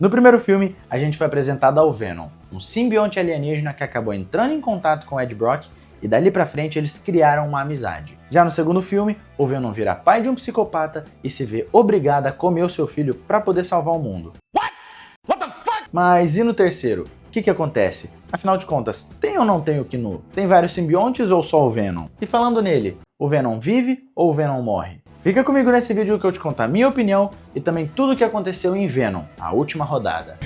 No primeiro filme, a gente foi apresentado ao Venom, um simbionte alienígena que acabou entrando em contato com Ed Brock e dali pra frente eles criaram uma amizade. Já no segundo filme, o Venom vira pai de um psicopata e se vê obrigado a comer o seu filho pra poder salvar o mundo. What the fuck? Mas e no terceiro? O que acontece? Afinal de contas, tem ou não tem o Knu? Tem vários simbiontes ou só o Venom? E falando nele, o Venom vive ou o Venom morre? Fica comigo nesse vídeo que eu te conto a minha opinião e também tudo o que aconteceu em Venom, a última rodada.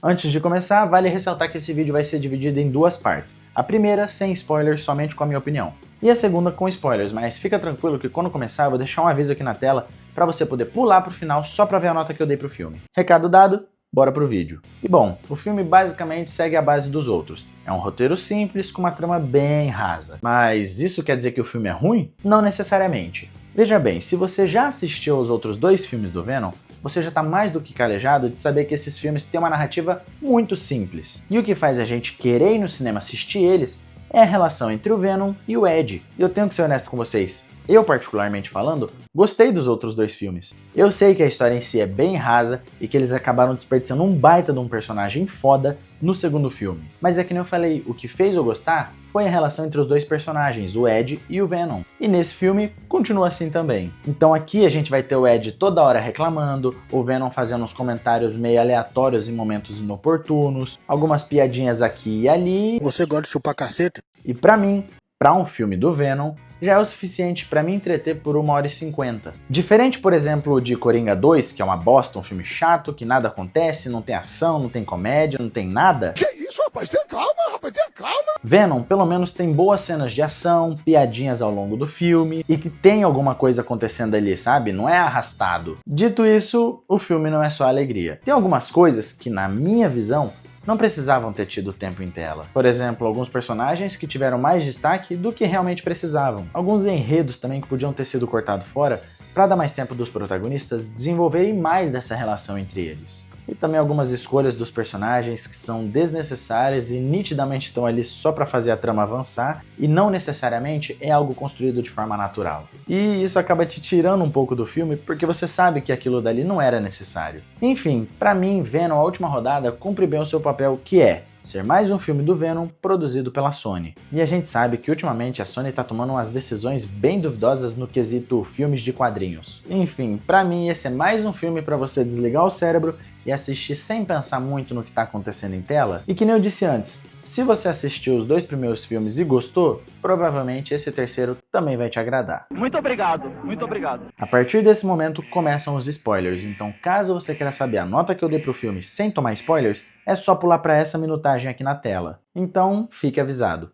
Antes de começar, vale ressaltar que esse vídeo vai ser dividido em duas partes. A primeira, sem spoilers, somente com a minha opinião. E a segunda com spoilers, mas fica tranquilo que quando começar eu vou deixar um aviso aqui na tela para você poder pular pro final só para ver a nota que eu dei pro filme. Recado dado, bora pro vídeo. E bom, o filme basicamente segue a base dos outros. É um roteiro simples com uma trama bem rasa. Mas isso quer dizer que o filme é ruim? Não necessariamente. Veja bem, se você já assistiu aos outros dois filmes do Venom, você já está mais do que calejado de saber que esses filmes têm uma narrativa muito simples. E o que faz a gente querer ir no cinema assistir eles é a relação entre o Venom e o Ed. E eu tenho que ser honesto com vocês. Eu, particularmente falando, gostei dos outros dois filmes. Eu sei que a história em si é bem rasa e que eles acabaram desperdiçando um baita de um personagem foda no segundo filme. Mas é que nem eu falei, o que fez eu gostar foi a relação entre os dois personagens, o Ed e o Venom. E nesse filme, continua assim também. Então aqui a gente vai ter o Ed toda hora reclamando, o Venom fazendo uns comentários meio aleatórios em momentos inoportunos, algumas piadinhas aqui e ali. Você gosta de chupar caceta? E pra mim, pra um filme do Venom, já é o suficiente pra me entreter por 1h50. Diferente, por exemplo, de Coringa 2, que é uma bosta, um filme chato, que nada acontece, não tem ação, não tem comédia, não tem nada. Que isso, rapaz? Tenha calma, rapaz, tenha calma. Venom, pelo menos, tem boas cenas de ação, piadinhas ao longo do filme, e que tem alguma coisa acontecendo ali, sabe? Não é arrastado. Dito isso, o filme não é só alegria. Tem algumas coisas que, na minha visão, não precisavam ter tido tempo em tela. Por exemplo, alguns personagens que tiveram mais destaque do que realmente precisavam. Alguns enredos também que podiam ter sido cortados fora para dar mais tempo dos protagonistas desenvolverem mais dessa relação entre eles. E também algumas escolhas dos personagens que são desnecessárias e nitidamente estão ali só para fazer a trama avançar e não necessariamente é algo construído de forma natural. E isso acaba te tirando um pouco do filme porque você sabe que aquilo dali não era necessário. Enfim, pra mim, Venom, a última rodada, cumpre bem o seu papel, que é ser mais um filme do Venom produzido pela Sony. E a gente sabe que ultimamente a Sony tá tomando umas decisões bem duvidosas no quesito filmes de quadrinhos. Enfim, pra mim esse é mais um filme pra você desligar o cérebro e assistir sem pensar muito no que tá acontecendo em tela. E que nem eu disse antes, se você assistiu os dois primeiros filmes e gostou, provavelmente esse terceiro também vai te agradar. Muito obrigado, muito obrigado. A partir desse momento começam os spoilers, então caso você queira saber a nota que eu dei pro filme sem tomar spoilers, é só pular para essa minutagem aqui na tela. Então, fique avisado.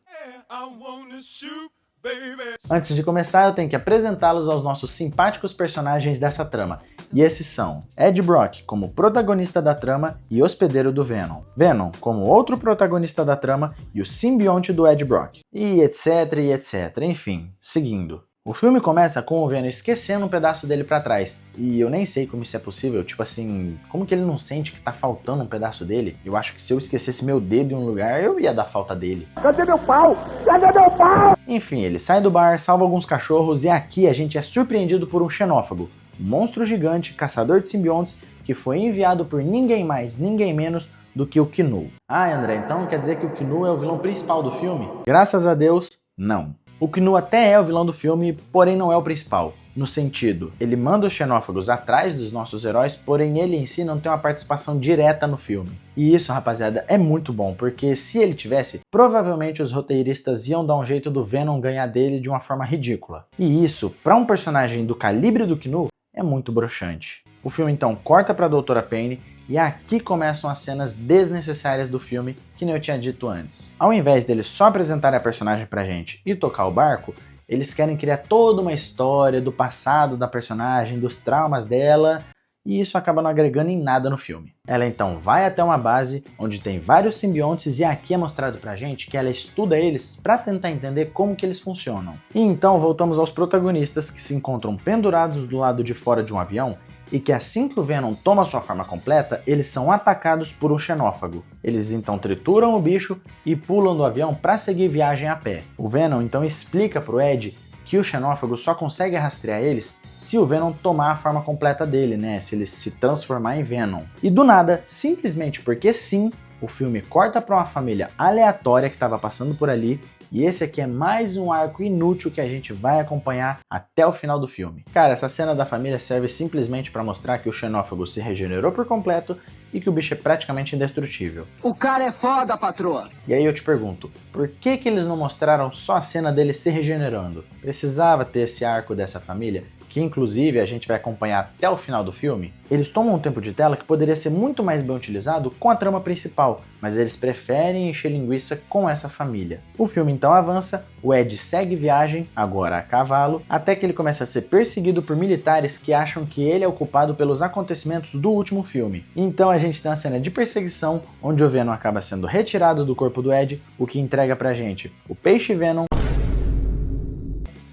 Antes de começar, eu tenho que apresentá-los aos nossos simpáticos personagens dessa trama. E esses são Ed Brock como protagonista da trama e hospedeiro do Venom. Venom como outro protagonista da trama e o simbionte do Ed Brock. E etc, enfim, seguindo. O filme começa com o Venom esquecendo um pedaço dele pra trás. E eu nem sei como isso é possível, tipo assim, como que ele não sente que tá faltando um pedaço dele? Eu acho que se eu esquecesse meu dedo em um lugar, eu ia dar falta dele. Cadê meu pau? Cadê meu pau? Enfim, ele sai do bar, salva alguns cachorros e aqui a gente é surpreendido por um xenófago. Um monstro gigante, caçador de simbiontes, que foi enviado por ninguém mais, ninguém menos do que o Knu. Ah, André, então quer dizer que o Knu é o vilão principal do filme? Graças a Deus, não. O Knu até é o vilão do filme, porém não é o principal. No sentido, ele manda os xenófagos atrás dos nossos heróis, porém ele em si não tem uma participação direta no filme. E isso, rapaziada, é muito bom, porque se ele tivesse, provavelmente os roteiristas iam dar um jeito do Venom ganhar dele de uma forma ridícula. E isso, para um personagem do calibre do Knu, é muito broxante. O filme então corta para a Doutora Payne, e aqui começam as cenas desnecessárias do filme, que nem eu tinha dito antes. Ao invés deles só apresentarem a personagem pra gente e tocar o barco, eles querem criar toda uma história do passado da personagem, dos traumas dela, e isso acaba não agregando em nada no filme. Ela então vai até uma base onde tem vários simbiontes e aqui é mostrado pra gente que ela estuda eles pra tentar entender como que eles funcionam. E então voltamos aos protagonistas que se encontram pendurados do lado de fora de um avião e que assim que o Venom toma sua forma completa, eles são atacados por um xenófago. Eles então trituram o bicho e pulam do avião para seguir viagem a pé. O Venom então explica pro Ed que o xenófago só consegue rastrear eles se o Venom tomar a forma completa dele, né? Se ele se transformar em Venom. E do nada, simplesmente porque sim, o filme corta para uma família aleatória que estava passando por ali, e esse aqui é mais um arco inútil que a gente vai acompanhar até o final do filme. Cara, essa cena da família serve simplesmente para mostrar que o xenófago se regenerou por completo e que o bicho é praticamente indestrutível. O cara é foda, patroa! E aí eu te pergunto, por que eles não mostraram só a cena dele se regenerando? Precisava ter esse arco dessa família, que inclusive a gente vai acompanhar até o final do filme. Eles tomam um tempo de tela que poderia ser muito mais bem utilizado com a trama principal, mas eles preferem encher linguiça com essa família. O filme então avança, o Ed segue viagem, agora a cavalo, até que ele começa a ser perseguido por militares que acham que ele é o culpado pelos acontecimentos do último filme. Então a gente tem uma cena de perseguição, onde o Venom acaba sendo retirado do corpo do Ed, o que entrega pra gente o peixe Venom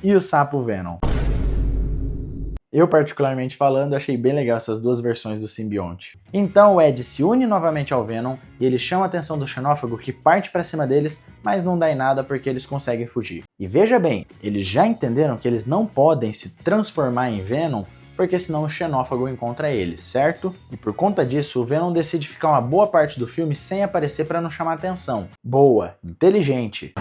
e o sapo Venom. Eu, particularmente falando, achei bem legal essas duas versões do simbionte. Então o Ed se une novamente ao Venom e ele chama a atenção do xenófago, que parte pra cima deles, mas não dá em nada porque eles conseguem fugir. E veja bem, eles já entenderam que eles não podem se transformar em Venom porque senão o xenófago encontra eles, certo? E por conta disso, o Venom decide ficar uma boa parte do filme sem aparecer para não chamar atenção. Boa, inteligente.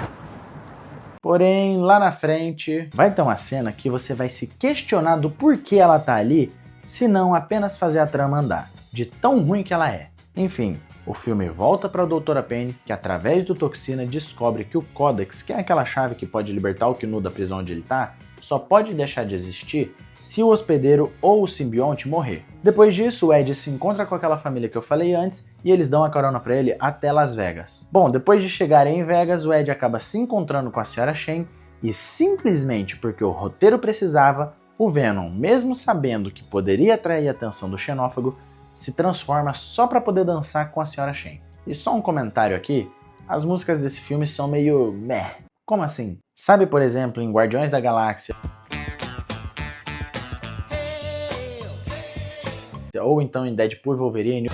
Porém, lá na frente, vai ter uma cena que você vai se questionar do porquê ela tá ali, se não apenas fazer a trama andar, de tão ruim que ela é. Enfim, o filme volta para a Doutora Payne, que através do Toxina descobre que o Codex, que é aquela chave que pode libertar o Knu da prisão onde ele tá, só pode deixar de existir se o hospedeiro ou o simbionte morrer. Depois disso, o Ed se encontra com aquela família que eu falei antes e eles dão a carona pra ele até Las Vegas. Bom, depois de chegarem em Vegas, o Ed acaba se encontrando com a Sra. Shen e simplesmente porque o roteiro precisava, o Venom, mesmo sabendo que poderia atrair a atenção do xenófago, se transforma só pra poder dançar com a Sra. Shen. E só um comentário aqui, as músicas desse filme são meio meh. Como assim? Sabe, por exemplo, em Guardiões da Galáxia, ou então em Deadpool e Wolverine,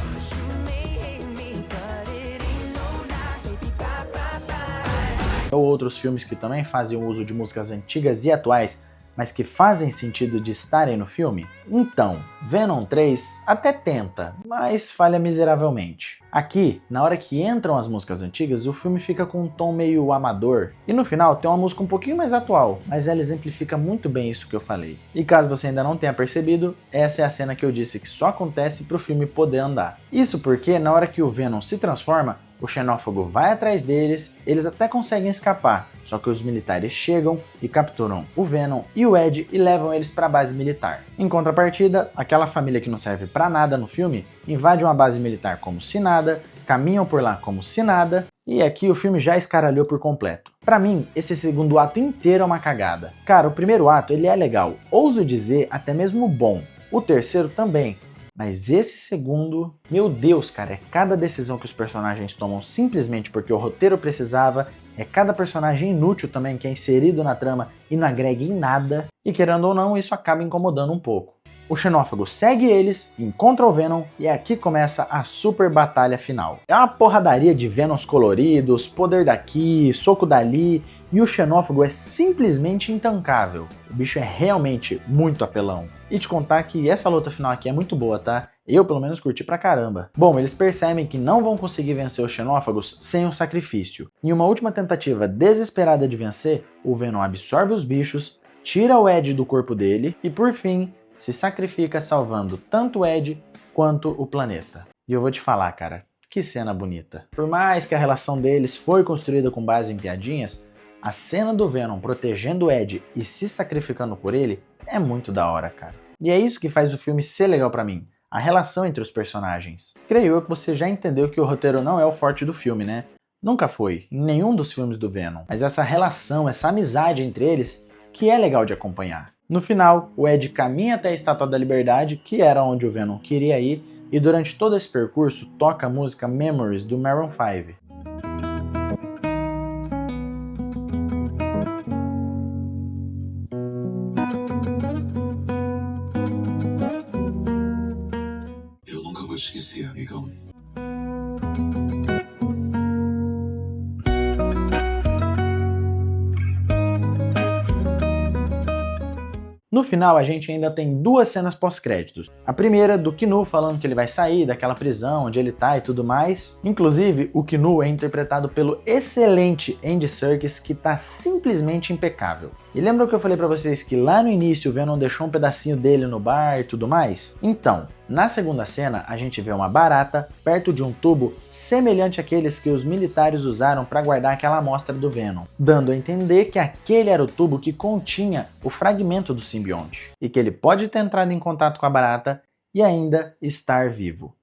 ou outros filmes que também fazem uso de músicas antigas e atuais, mas que fazem sentido de estarem no filme? Então, Venom 3 até tenta, mas falha miseravelmente. Aqui, na hora que entram as músicas antigas, o filme fica com um tom meio amador, e no final tem uma música um pouquinho mais atual, mas ela exemplifica muito bem isso que eu falei. E caso você ainda não tenha percebido, essa é a cena que eu disse que só acontece pro filme poder andar. Isso porque na hora que o Venom se transforma, o xenófago vai atrás deles, eles até conseguem escapar, só que os militares chegam e capturam o Venom e o Ed e levam eles para a base militar. Em contrapartida, aquela família que não serve para nada no filme invade uma base militar como se nada, caminham por lá como se nada, e aqui o filme já escaralhou por completo. Pra mim, esse segundo ato inteiro é uma cagada. Cara, o primeiro ato ele é legal, ouso dizer até mesmo bom, o terceiro também. Mas esse segundo, meu Deus, cara, é cada decisão que os personagens tomam simplesmente porque o roteiro precisava, é cada personagem inútil também que é inserido na trama e não agrega em nada, e querendo ou não, isso acaba incomodando um pouco. O xenófago segue eles, encontra o Venom e aqui começa a super batalha final. É uma porradaria de Venoms coloridos, poder daqui, soco dali, e o xenófago é simplesmente intancável. O bicho é realmente muito apelão. E te contar que essa luta final aqui é muito boa, tá? Eu pelo menos curti pra caramba. Bom, eles percebem que não vão conseguir vencer os xenófagos sem um sacrifício. Em uma última tentativa desesperada de vencer, o Venom absorve os bichos, tira o Ed do corpo dele e por fim se sacrifica salvando tanto o Ed quanto o planeta. E eu vou te falar, cara, que cena bonita. Por mais que a relação deles foi construída com base em piadinhas, a cena do Venom protegendo o Ed e se sacrificando por ele é muito da hora, cara. E é isso que faz o filme ser legal pra mim, a relação entre os personagens. Creio eu que você já entendeu que o roteiro não é o forte do filme, né? Nunca foi, em nenhum dos filmes do Venom. Mas essa relação, essa amizade entre eles, que é legal de acompanhar. No final, o Ed caminha até a Estátua da Liberdade, que era onde o Venom queria ir, e durante todo esse percurso toca a música Memories do Maroon 5. Eu nunca vou esquecer, amigão. No final, a gente ainda tem duas cenas pós-créditos. A primeira, do Keanu falando que ele vai sair daquela prisão onde ele tá e tudo mais. Inclusive, o Keanu é interpretado pelo excelente Andy Serkis, que tá simplesmente impecável. E lembra que eu falei pra vocês que lá no início o Venom deixou um pedacinho dele no bar e tudo mais? Então, na segunda cena, a gente vê uma barata perto de um tubo semelhante àqueles que os militares usaram para guardar aquela amostra do Venom, dando a entender que aquele era o tubo que continha o fragmento do simbionte, e que ele pode ter entrado em contato com a barata e ainda estar vivo.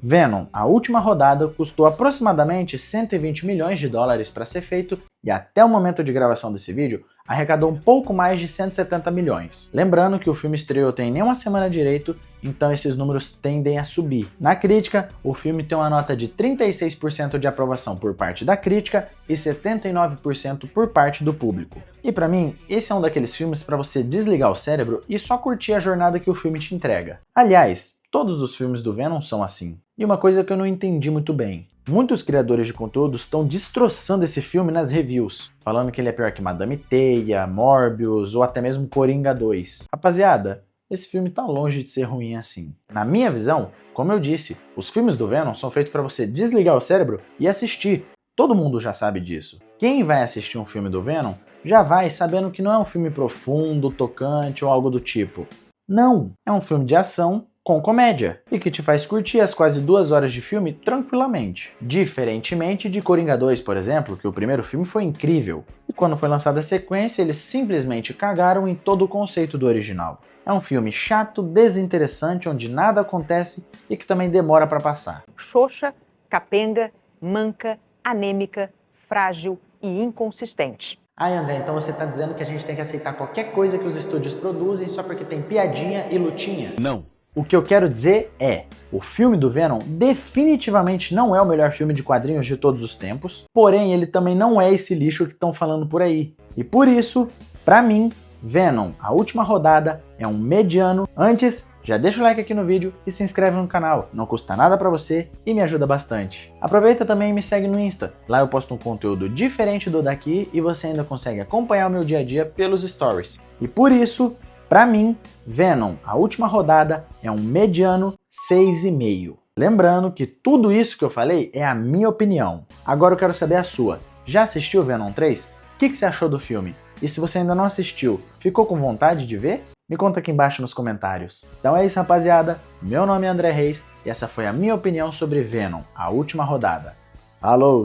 Venom, a última rodada, custou aproximadamente 120 milhões de dólares para ser feito e até o momento de gravação desse vídeo arrecadou um pouco mais de 170 milhões. Lembrando que o filme estreou tem nem uma semana direito, então esses números tendem a subir. Na crítica, o filme tem uma nota de 36% de aprovação por parte da crítica e 79% por parte do público. E pra mim, esse é um daqueles filmes para você desligar o cérebro e só curtir a jornada que o filme te entrega. Aliás, todos os filmes do Venom são assim. E uma coisa que eu não entendi muito bem. Muitos criadores de conteúdo estão destroçando esse filme nas reviews, falando que ele é pior que Madame Teia, Morbius ou até mesmo Coringa 2. Rapaziada, esse filme tá longe de ser ruim assim. Na minha visão, como eu disse, os filmes do Venom são feitos para você desligar o cérebro e assistir. Todo mundo já sabe disso. Quem vai assistir um filme do Venom já vai sabendo que não é um filme profundo, tocante ou algo do tipo. Não, é um filme de ação com comédia, e que te faz curtir as quase 2 horas de filme tranquilamente. Diferentemente de Coringa 2, por exemplo, que o primeiro filme foi incrível, e quando foi lançada a sequência eles simplesmente cagaram em todo o conceito do original. É um filme chato, desinteressante, onde nada acontece e que também demora para passar. Xoxa, capenga, manca, anêmica, frágil e inconsistente. Ai, André, então você tá dizendo que a gente tem que aceitar qualquer coisa que os estúdios produzem só porque tem piadinha e lutinha? Não. O que eu quero dizer é, o filme do Venom definitivamente não é o melhor filme de quadrinhos de todos os tempos, porém ele também não é esse lixo que estão falando por aí. E por isso, pra mim, Venom, a última rodada, é um mediano. Antes, já deixa o like aqui no vídeo e se inscreve no canal, não custa nada pra você e me ajuda bastante. Aproveita também e me segue no Insta, lá eu posto um conteúdo diferente do daqui e você ainda consegue acompanhar o meu dia a dia pelos stories. E por isso, pra mim, Venom, a última rodada, é um mediano 6,5. Lembrando que tudo isso que eu falei é a minha opinião. Agora eu quero saber a sua. Já assistiu Venom 3? O que você achou do filme? E se você ainda não assistiu, ficou com vontade de ver? Me conta aqui embaixo nos comentários. Então é isso, rapaziada. Meu nome é André Reis e essa foi a minha opinião sobre Venom, a última rodada. Falou!